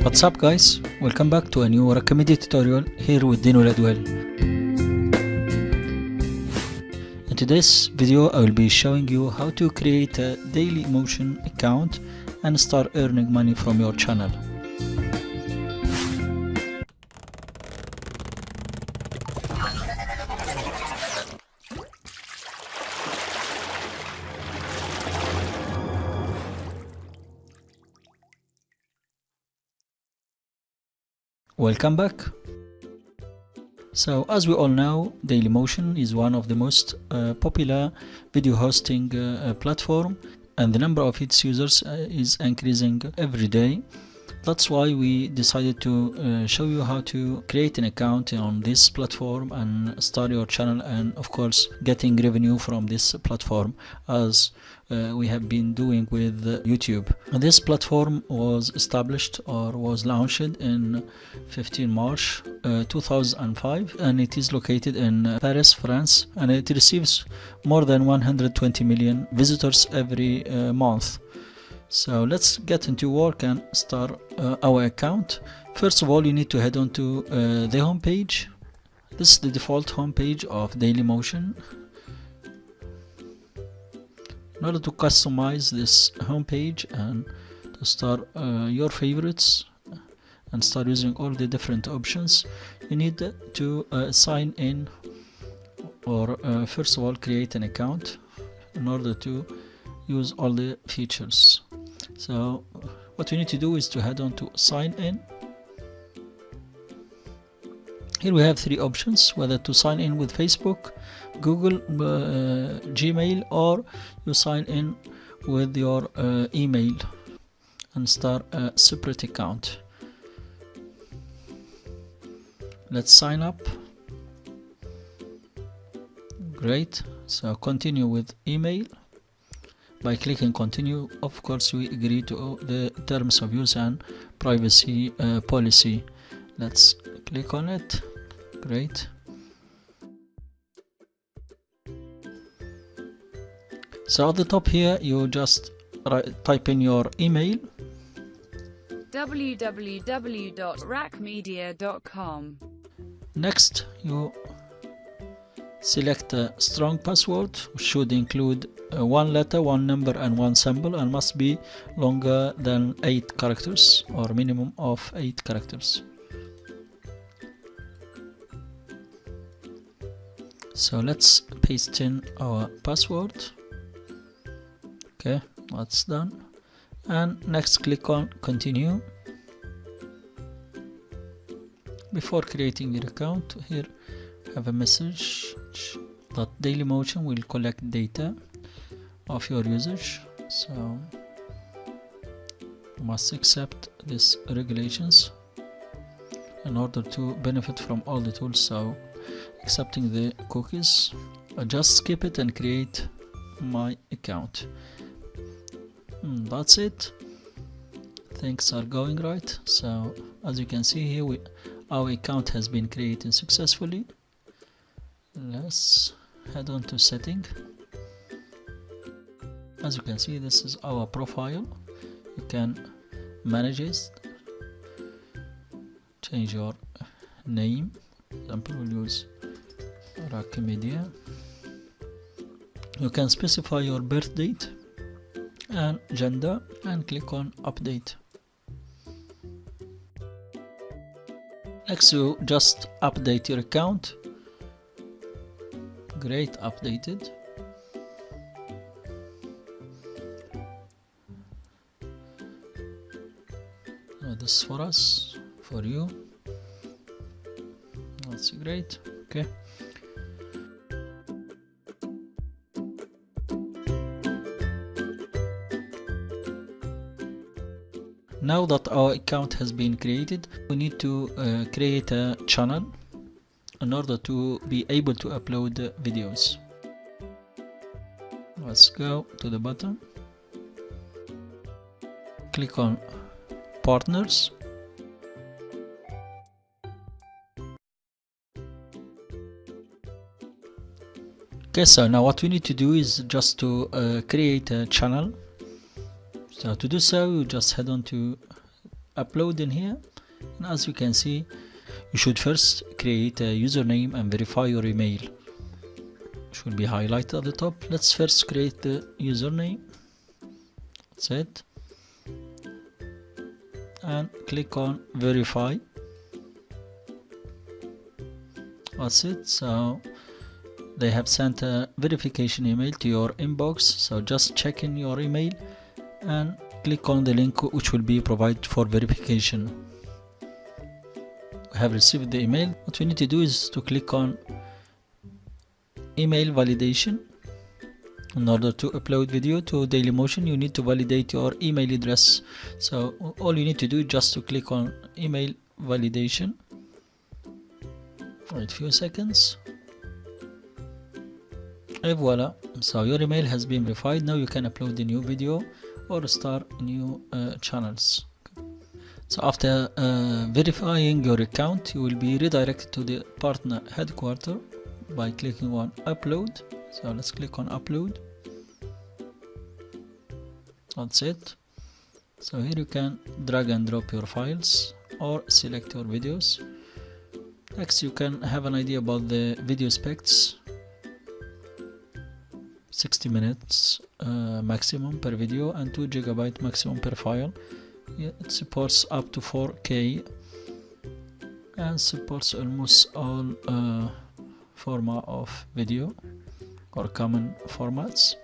What's up guys, welcome back to a new Raqmedia tutorial here with Dino Ladwell. In today's video I will be showing you how to create a Dailymotion account and start earning money from your channel. Welcome back. So as we all know, Dailymotion is one of the most popular video hosting platform, and the number of its users is increasing every day. That's why we decided to show you how to create an account on this platform and start your channel, and of course getting revenue from this platform as we have been doing with YouTube. This platform was established or was launched in 15 March 2005, and it is located in Paris, France, and it receives more than 120 million visitors every month. So let's get into work and start our account. First of all, you need to head on to the home page. This is the default home page of Dailymotion. In order to customize this home page and to start your favorites and start using all the different options, you need to sign in, or first of all create an account in order to use all the features. So what you need to do is to head on to sign in. Here we have three options, whether to sign in with Facebook, Google, Gmail, or you sign in with your email and start a separate account. Let's sign up. Great. So continue with email. By clicking continue, of course we agree to the terms of use and privacy policy. Let's click on it. Great. So at the top here you just type in your email, www.raqmedia.com. Next you select a strong password, which should include one letter, one number and one symbol, and must be longer than 8 characters or minimum of 8 characters. So let's paste in our password. Okay, that's done, and next click on continue. Before creating your account, here have a message that Dailymotion will collect data of your usage, so you must accept these regulations in order to benefit from all the tools. So accepting the cookies, just skip it and create my account. That's it. Things are going right. So as you can see here, our account has been created successfully. Let's head on to setting. As you can see, this is our profile. You can manage it, change your name. For example, we'll use Raqmedia. You can specify your birth date and gender and click on update. Next you just update your account. Great, updated. This is for us, for you. That's great. Okay. Now that our account has been created, we need to create a channel in order to be able to upload videos. Let's go to the button, click on partners, Okay, so now what we need to do is just to create a channel. So to do so, you just head on to upload in here, and as you can see, you should first create a username and verify your email. Should be highlighted at the top. Let's first create the username. That's it, and click on verify. That's it. So they have sent a verification email to your inbox, so just check in your email and click on the link which will be provided for verification. We have received the email. What we need to do is to click on email validation. In order to upload video to Dailymotion, you need to validate your email address. So all you need to do is just to click on email validation. Wait a few seconds. And voila, so your email has been verified. Now you can upload a new video or start new channels. So after verifying your account, you will be redirected to the partner headquarters by clicking on upload. So let's click on upload. That's it. So here you can drag and drop your files or select your videos. Next, you can have an idea about the video specs. 60 minutes maximum per video and 2 GB maximum per file. It supports up to 4K and supports almost all format of video or common formats.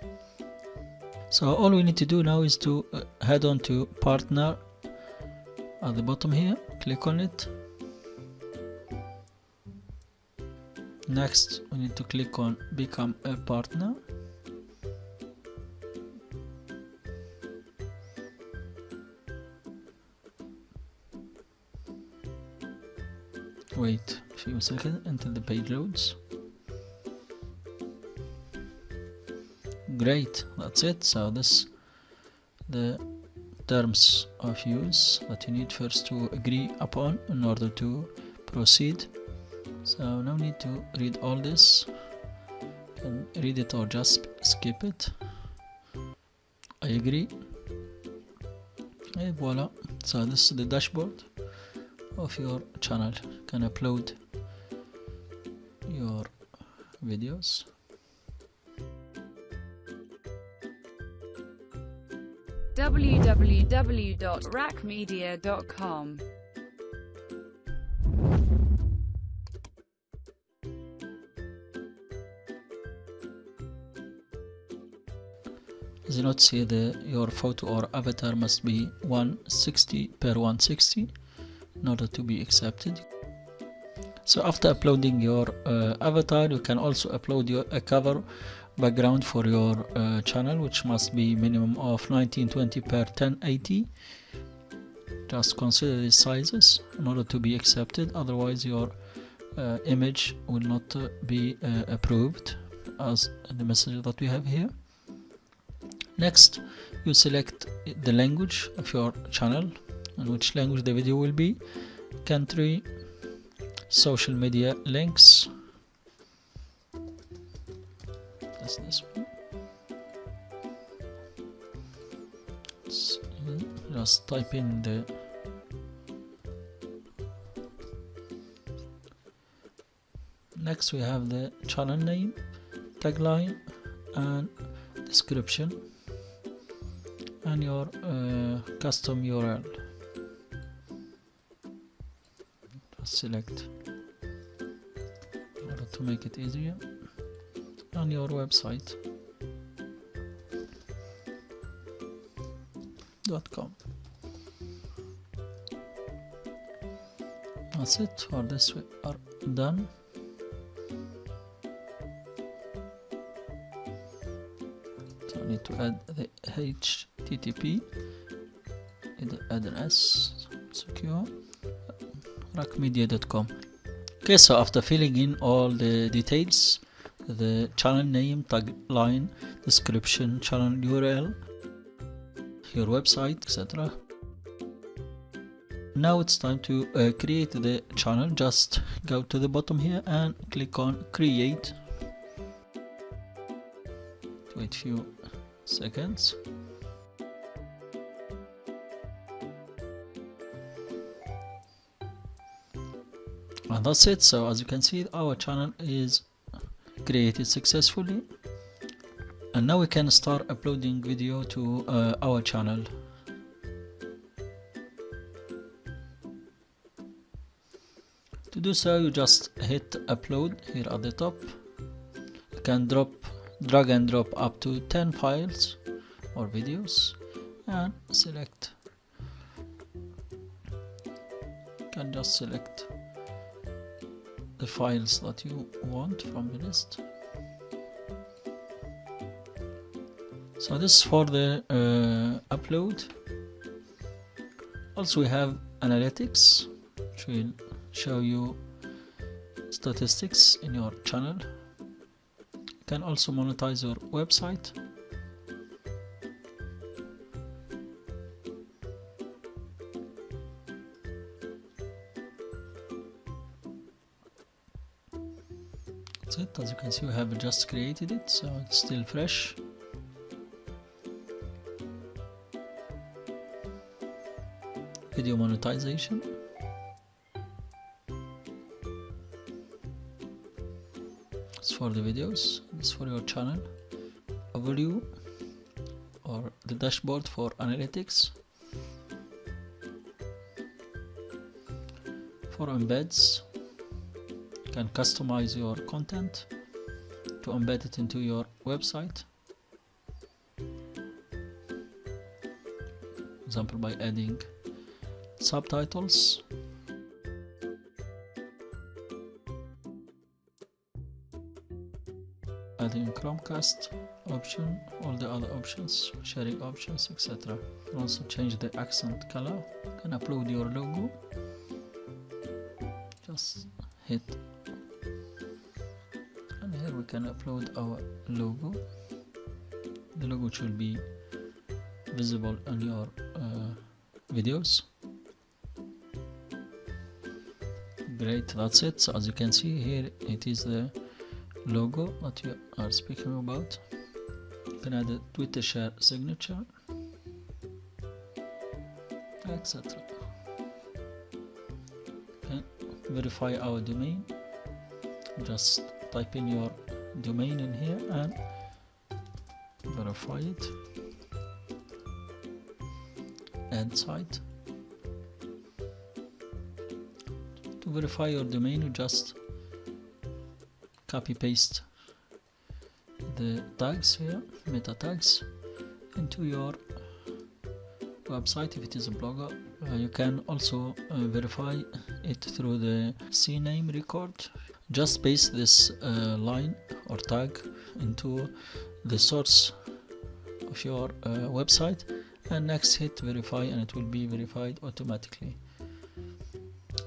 So all we need to do now is to head on to partner at the bottom here, click on it. Next, we need to click on become a partner. Wait a few seconds until the page loads. Great, that's it. So this the terms of use that you need first to agree upon in order to proceed. So now we need to read all this. You can read it or just skip it. I agree. And voila. So this is the dashboard of your channel. You can upload your videos. www.raqmedia.com. As you notice here, your photo or avatar must be 160 per 160 in order to be accepted. So after uploading your avatar, you can also upload a cover background for your channel, which must be minimum of 1920 per 1080. Just consider these sizes in order to be accepted, otherwise your image will not be approved as the message that we have here. Next, you select the language of your channel and which language the video will be, country, social media links. That's this one. Just type in the next we have the channel name, tagline and description and your custom URL. Just select in order to make it easier, and your website .com. That's it. For this we are done. So I need to add the HTTP, add an S, secure, Raqmedia.com. Okay, so after filling in all the details, the channel name, tagline, description, channel URL, your website, etc. Now it's time to create the channel. Just go to the bottom here and click on create. Wait few seconds. And that's it. So as you can see, our channel is created successfully, and now we can start uploading video to our channel. To do so, you just hit upload here at the top. You can drag and drop up to 10 files or videos and select. You can just select the files that you want from the list. So this is for the upload. Also we have analytics, which will show you statistics in your channel. You can also monetize your website. That's it. As you can see, we have just created it, so it's still fresh. Video monetization. It's for the videos. It's for your channel. Overview, or the dashboard for analytics. For embeds, you can customize your content to embed it into your website. For example, by adding subtitles. Adding Chromecast option, all the other options, sharing options, etc. You can also change the accent color. You can upload your logo. Just hit, and here we can upload our logo. The logo which will be visible on your videos. Great, that's it. So as you can see here, it is the logo that we are speaking about. You can add a Twitter share signature, etc. Okay. Verify our domain. Just type in your domain in here and verify it. Add site. To verify your domain, you just copy paste the tags here, meta tags, into your website. If it is a blogger, you can also verify it through the CNAME record. Just paste this line or tag into the source of your website, and next hit verify, and it will be verified automatically.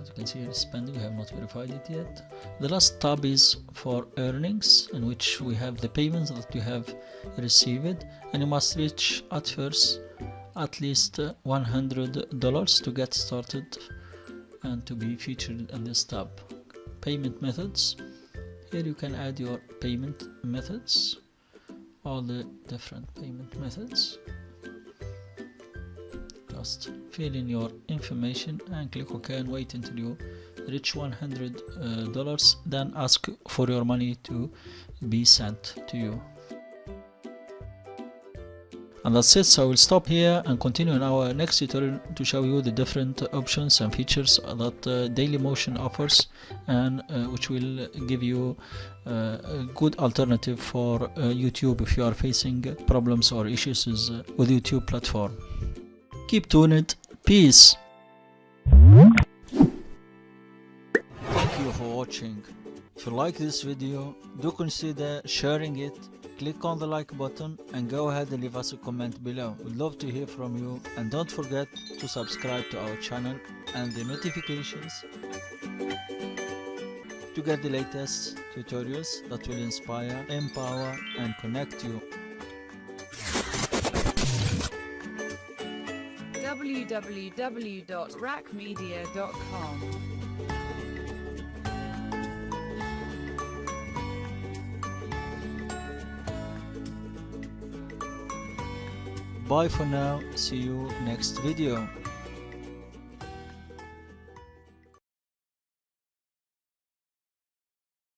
As you can see here, spending, we have not verified it yet. The last tab is for earnings, in which we have the payments that you have received, and you must reach at first at least $100 to get started and to be featured in this tab. Payment methods. Here you can add your payment methods, all the different payment methods. Just fill in your information and click OK and wait until you reach $100, then ask for your money to be sent to you. And that's it. So we'll stop here and continue in our next tutorial to show you the different options and features that Dailymotion offers, and which will give you a good alternative for YouTube if you are facing problems or issues with YouTube platform. Keep tuned. Peace. Thank you for watching. If you like this video, do consider sharing it. Click on the like button and go ahead and leave us a comment below. We'd love to hear from you, and don't forget to subscribe to our channel and the notifications to get the latest tutorials that will inspire, empower and connect you. www.raqmedia.com Bye for now. See you next video.